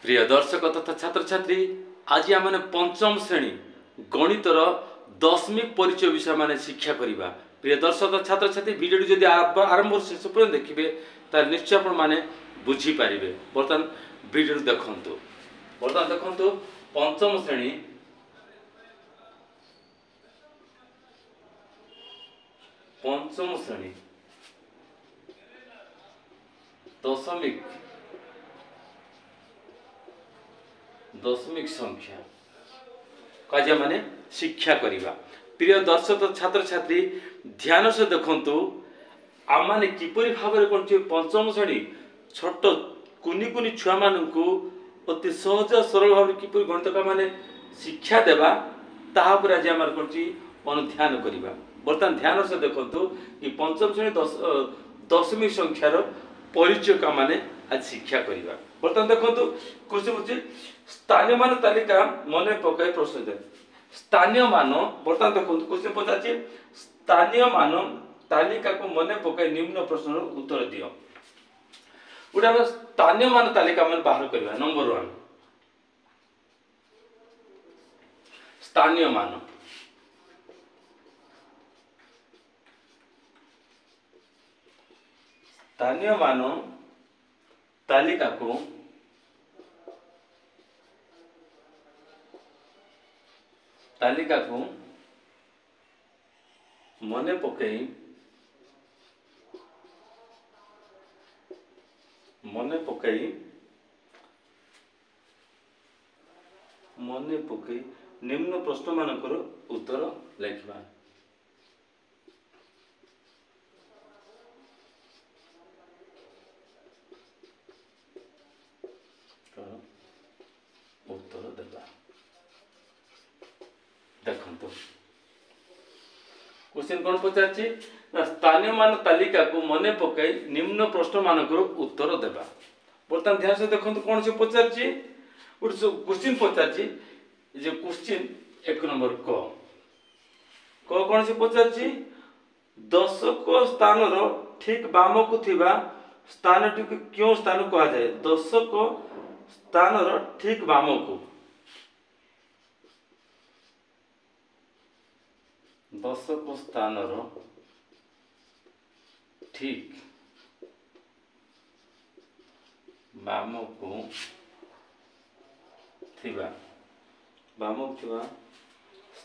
प्रिय दर्शक तथा छात्र छात्री आज आम पंचम श्रेणी गणितर दशमिक परिचय विषय माने शिक्षा करिबा। प्रिय दर्शक छात्र छात्री वीडियो जदि आरंभ शेष पर्यंत देखिए तार निश्चय आपण माने बुझी पारिबे। बर्तमान वीडियो देखंतु। बर्तमान देखंतु पंचम श्रेणी दशमिक संख्या काजा माने शिक्षा करिबा। प्रिय दर्शक छात्र छात्री ध्यान से देखंतु आम माने किपरि भाबरे कोनची पंचम श्रेणी छोट कुनी कुनी छुआ माननकु अति सहज सरल भाव किपरि गणित का माने शिक्षा देबा ताहा पर आज हमर कोनची अनुध्यान करिबा। बर्तमान ध्यान से देखंतु कि पंचम श्रेणी दशमिक संख्यार परिचय का माने आज शिक्षा करिबा। बर्तमान देखंतु क्वेश्चन होची स्थानीय मान तालिका मने पकाई प्रश्न दे। स्थानीय मान बर्तमान देखंतु क्वेश्चन पचाची स्थानीय मान तालिका को मने पकाई निम्न प्रश्न उत्तर दियो। उडा स्थानीय मान तालिका मन बाहर करबा। नंबर 1 स्थानीय मान तालिका को मने पकई निम्न प्रश्न मानकर उत्तर लिखबा। उत्तर देबा। देखंतु क्वेश्चन कोन पचारछि ना स्थानीय मान तालिका को मने पकाई निम्न प्रश्न मानकर उत्तर देबा। बर्तमान ध्यान से देखंतु कोन से पचारछि क्वेश्चन पचारछि जे क्वेश्चन 1 नंबर क कोन से पचारछि दशक स्थान रो ठीक बाम को थिबा स्थान टिक क्यों स्थान कहा जाए। दशक स्थान रो ठीक बाम को दशक स्थान रो ठीक बाम को थिबा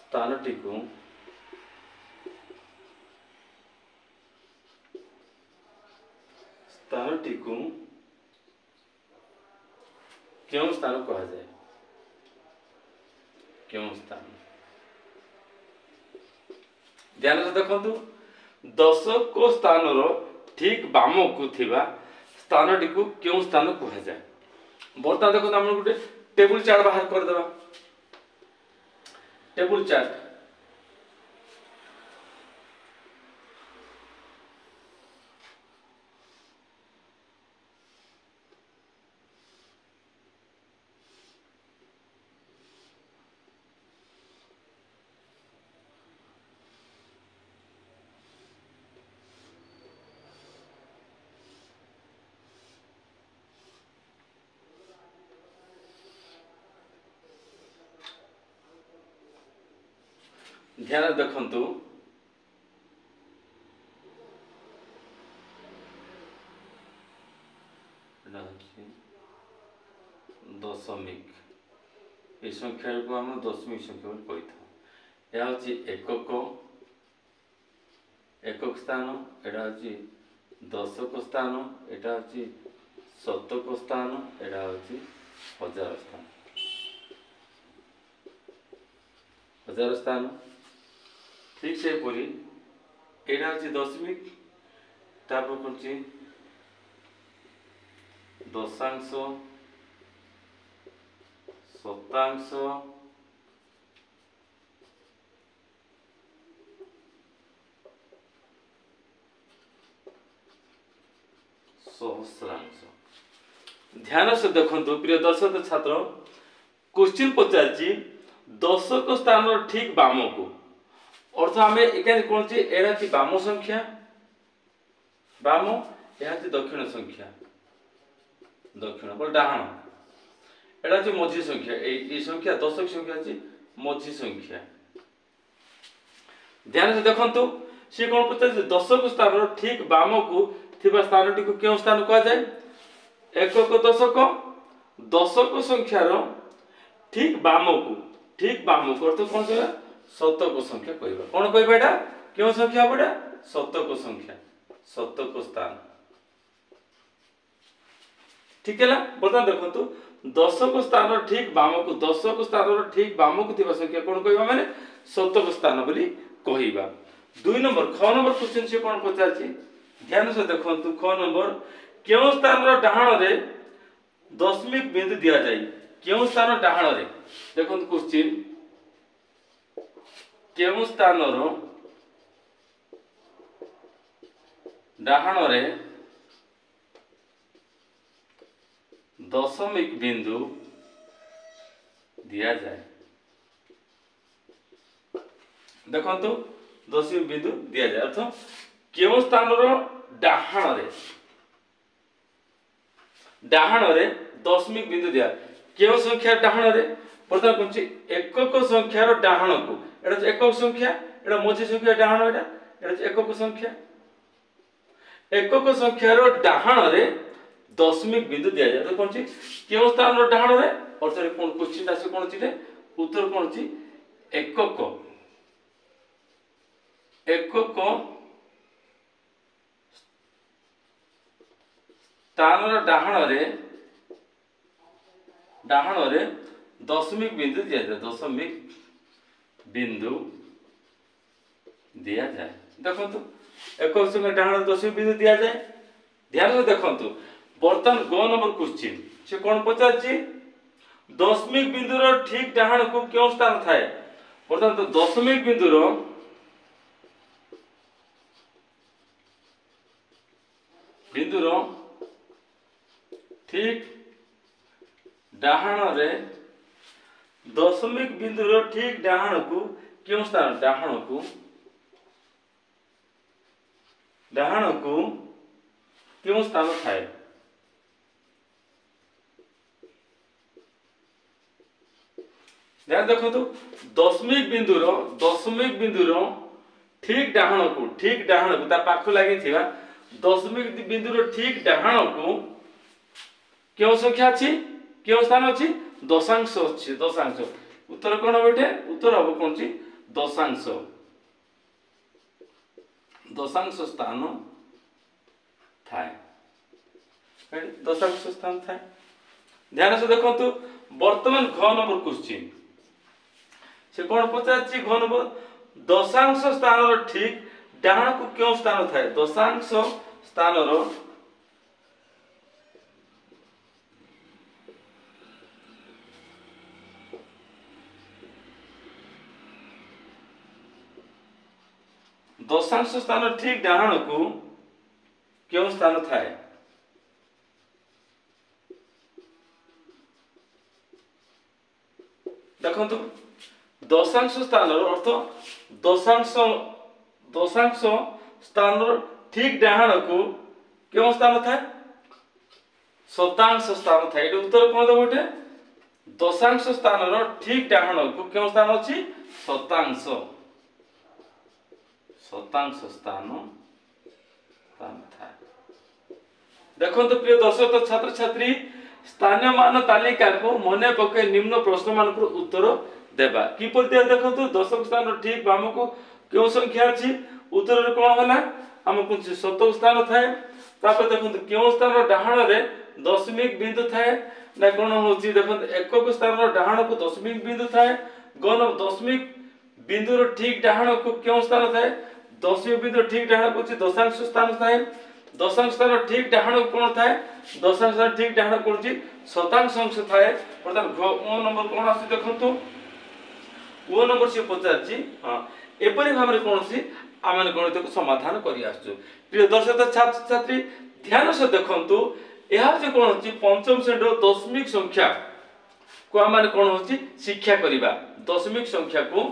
स्थान टिकु क्यों स्थान कहा जाए। क्यों स्थान ध्यान से देखंतु दशक स्थान रो ठीक बाम को थिबा स्थान टिकु क्यों स्थान कहा जाए। बर्तमान देखंतु हम गोटे टेबल चार्ट बाहर कर देबा। टेबल चार्ट ध्यान देखंतु दशमिक ये संख्या को हम दशमिक संख्या कही था। यह हूँ एकक स्थान, एटा हूँ दशक स्थान, एटा हूँ शतक स्थान, एटा हूँ हजार स्थान। ठीक से परी एटा हूँ दशमिक तापर कौन दशांश शतांश सहस्रांश। ध्यान से देखंतु प्रिय दर्शक छात्र क्वेश्चन पचारछि दशक स्थान ठीक बाम को अर्थ आम एकानी कौन सी एरा थी बाम संख्या बाम यह दक्षिण संख्या दक्षिण बोल डाहाण एटा हচ্ছে मझी संख्या এই संख्या दशक संख्या হচ্ছে मझी संख्या ध्यान से देखंतु से कोन पचार दशक स्थान ठीक बाम को थिबा स्थानटी को केउ स्थान कहा जाय एकक दशक दशक संख्यार ठीक बाम को अर्थ कोन से शतक संख्या कहबा कोन कहबा एटा केउ संख्या बडा शतक स्थान ठीक है बता देखंतु दशक स्थान ठीक बाम को दशक स्थान ठीक बाम को थिबा संख्या कोन कहबा माने शतक स्थान बोली कहबा 2 नंबर ख नंबर क्वेश्चन से कोन पचारछि ध्यान से देखंतु ख नंबर केउ स्थान रो डाहण रे दशमिक बिंदु दिया जाय केउ स्थान डाहण रे देखंतु क्वेश्चन केउ स्थान रो डाहण रे दशमिक बिंदु दिया जाए देखंतु दशमिक बिंदु दिया जाए अर्थ केउ स्थान रो डाहण रे दशमिक बिंदु दिया केउ संख्या डाहण रे प्रथम कोनची एकक संख्या रो डाहण को एटा एकक संख्या एटा मझी संख्या डाहण एटा एकक संख्या रो डाहण रे दशमिक बिंदु दिया जाए तो कौन सी केउ स्थान रो डाहण रे अर्थ रे कोन क्वेश्चन आसे कोन छि उत्तर कोन छि एकक स्थान रो डाहण रे दशमिक बिंदु दिया जाए देखंतु एकक संख्या डाहण रे दशमिक बिंदु दिया जाए ध्यान से देखंतु बर्तन ग नंबर क्वेश्चन से कोन पचारछि दशमिक बिंदु रो ठीक डाहण को केउ स्थान थाए बर्तन तो दशमिक बिंदु रो ठीक डाहण रे दशमिक बिंदु रो ठीक डाहण को केउ स्थान डाहण को केउ स्थान थाए ध्यान देखो दशमिक बिंदु रो ठीक डाहण को ता पाख लागि थिबा दशमिक बिंदु रो ठीक डाहण को केउ संख्या अछि केउ स्थान अछि दशांश उत्तर कोन बेटे उत्तर हबो कोन छि दशांश स्थान थाए दशांश स्थान थाए ध्यान से देखंतु वर्तमान घ नंबर क्वेश्चन से कोन पचारछि घ नंबर दशांश स्थान रो ठीक डाहण को केउ स्थान थाए दशांश स्थान रो दशांश स्थान ठीक डाहण को केउ स्थान थाए देखंतु दशांश स्थान अर्थ दशांश स्थान ठीक डाहण को केउ स्थान थाए शतांश स्थान थाए एटा उत्तर कोन दबोटे दशांश स्थान ठीक डाहण को केउ स्थान अछि शतांश स्थान थाए देखो तो प्रिय दर्शक छात्र छात्री स्थानीय मान तालिका को मने पके निम्न प्रश्न मान को उत्तर देबा की पर देखो तो दशक स्थान ठीक बाम को केउ संख्या अछि उत्तर कोन होला हमको शतक स्थान थाए तापर देखो तो केउ स्थान डाहण रे दशमिक बिंदु थाए ना कोन होची देखो एकक स्थान डाहण को दशमिक बिंदु थाए गन दशमिक बिंदु रो ठीक डाहण को केउ स्थान थाए दशमिक बिंदु ठीक डाहण को दशांश स्थान थाए दशांश स्थान ठीक डाहण कोन थाए दशांश स्थान ठीक डाहण कोन शतांश अंश थाए अर्थात ओ नंबर कोन आसी देखंतु ओ नंबर से पचारछि हां एपरि भाबरे कोन सी आमन गणित को समाधान करि आछू प्रिय दर्शक छात्र छात्री ध्यान से देखंतु एहा जे कोन होछि पंचम श्रेणी दशमिक संख्या को आमन कोन होछि शिक्षा करिबा दशमिक संख्या को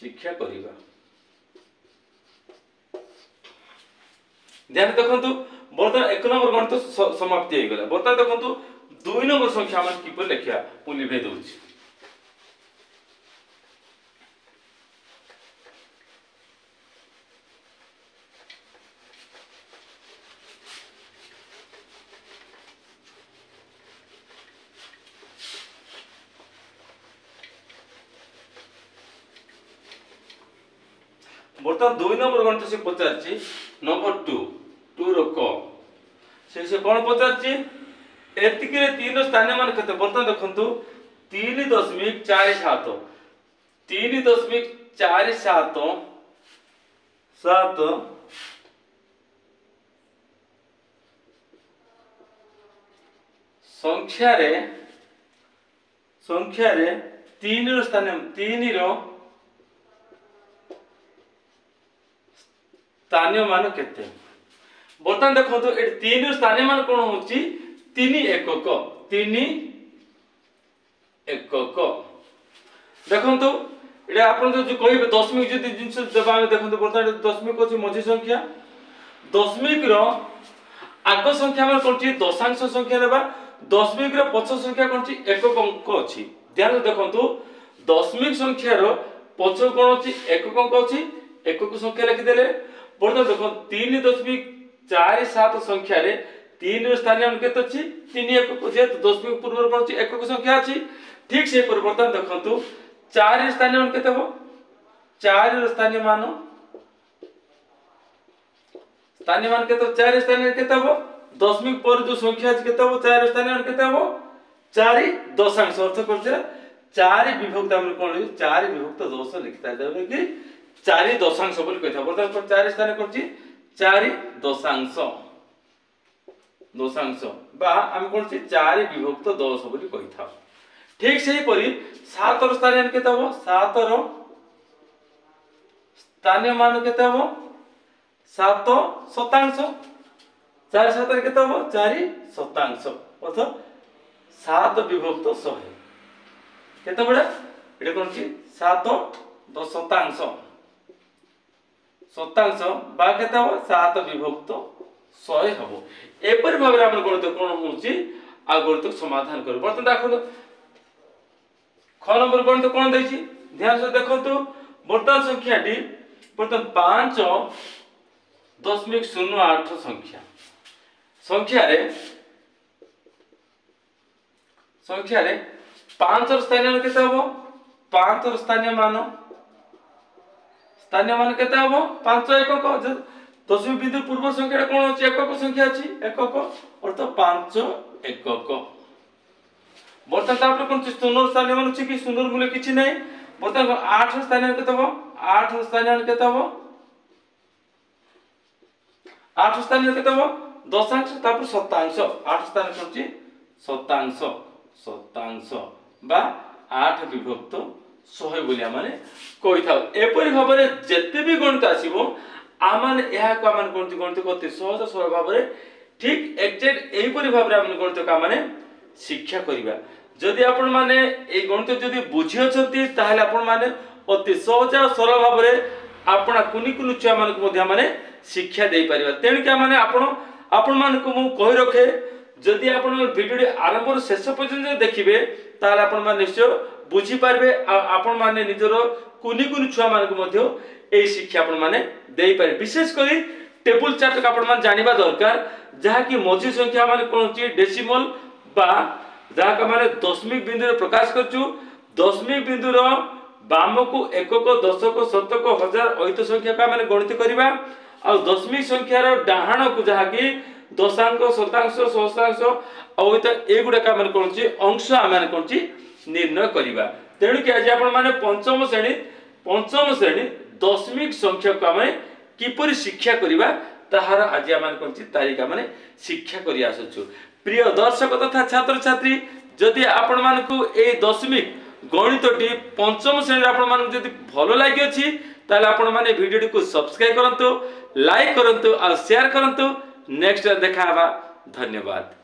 शिक्षा करिबा ध्यान देखंतु बर्तमान 1 नंबर गणित समाप्ति हो गला। बर्तमान देखंतु 2 नंबर संख्या हम किपर लिखिया मु लिभे दउछि। बर्तमान 2 नंबर गणित से पचारछि नंबर 2 रो क से कोन पचारछि एतिकी रे 3 स्थान मान कते। बर्तमान देखंतु 3.47 3.47 7 संख्या रे 3 रो स्थान 3 रो स्थानीय मान केते। बर्तमान देखो ए 3 स्थानीय मान कोन होची 3 एकक 3 एकक। देखो एटा आपन जो कहिबे दशमिक जदि जिंस देबा हम देखो बर्तमान दशमिक अछि मझी संख्या। दशमिक रो आग संख्या मान कोन छि दशांश संख्या लेबा। दशमिक रो पछ संख्या कोन छि एकक अंक अछि। ध्यान देखो दशमिक संख्या रो पछ कोन अछि एकक अंक अछि। एकक संख्या लिखि देले। बर्तमान देखो 3.47 संख्या रे 3 रो स्थानीय अंक केते अछि 3 एकक जेत दशमिक पूर्व कोन अछि एकक संख्या अछि। ठीक से परिवर्तन देखंतु 4 रो स्थानीय अंक केते हो 4 रो स्थानीय मान केते 4 रो स्थानीय केते हो दशमिक पर जो संख्या अछि केते हो 4 रो स्थानीय अंक केते हो 4 दशांश अर्थ करछे 4 विभक्त हम कोन 4 विभक्त 10 लिखता जाबे कि 4 दशांश बोल कहता। बर्तमान 4 स्थान करछि 4 दशांश बा हम कोन छि 4 विभक्त 10 बोली कहिथा। ठीक सेही परी 7 रो स्थान केते हो 7 रो स्थानीय मान केते हो 7 शतांश 4 7 केते हो 4 शतांश अर्थ 7 विभक्त 100 केते बडा एटा कोन छि 7 शतांश शतांश बा केते हो 7 विभक्त 100 हबो। एपर भाबरे आपण गणित कोन होछि आ गणित समाधान करू। बर्तमान देखो ख नंबर गणित कोन दैछि ध्यान से देखंतु। बर्तमान संख्या डी बर्तमान 5.08 संख्या रे 5 रो स्थानीय केते हबो 5 रो स्थानीय मान केते हबो 5 एकक। दशमिक बिंदु पूर्व संख्या कोन अछि एकक संख्या अछि एकक अर्थ 5 एकक। बर्तमान तापर कोन शून्य स्थानीय मान अछि कि शून्य मूल्य किछि नै। बर्तमान 8 स्थानीय केते हबो 8 स्थानीय केते हबो 8 स्थानीय केते हबो दशांश तापर शतांश 8 स्थान कोन अछि शतांश बा 8 विभक्त 100 बोलिया माने कहिथा। एपरि भाबरे जत्ते भी गणित आसीबो आमान एहा को आमान गणित करते सहज सरल भाबरे ठीक एक्जेक्ट एही परि भाबरे आमान गणित का माने शिक्षा करिबा। जदि आपण माने ए गणित जदि बुझि अछंती ताहाले आपण माने अति सहज और सरल भाबरे आपणा कुनी कुनी छुआ मान को मध्य माने शिक्षा देई परिबा। तेन के माने आपण मान को मु कहि रखे जदि आपण वीडियो आरंभ और शेष पर्यंत देखिबे ताहाले आपण माने निश्चय बुझी पारबे। आपण माने निजर कुनी कुनी छुआ मान को मध्य ए शिक्षा आपण माने देई पारे। विशेष करी टेबल चार्ट का आपण मान जानिबा दरकार जहा कि मझी संख्या माने कोन छि डेसिमल बा जहा का माने दशमिक बिंदु रे प्रकाश करछु। दशमिक बिंदु रो बाम को एकक दशक शतक हजार अहित संख्या का माने गणित करिबा और दशमिक संख्या रो डाहाण को जहा कि दशांश शतांश सहस्रांश अहित एगुडा का माने कोन छि अंश आमे कोन छि निर्णय करिबा। तेणु कि आज आपण माने पंचम श्रेणी दशमिक संख्या को आमे किपरि शिक्षा करिबा ताहार आज आमे कोन छि तारिका माने शिक्षा करि आसछु। प्रिय दर्शक तथा छात्र छात्री जदि आपण मान को ए दशमिक गणितटी पंचम श्रेणी आपण मान जदि भलो लागि अछि ताले आपण माने वीडियो को सब्सक्राइब करंतु लाइक करंतु और शेयर करंतु। नेक्स्ट देखा हबा। धन्यवाद।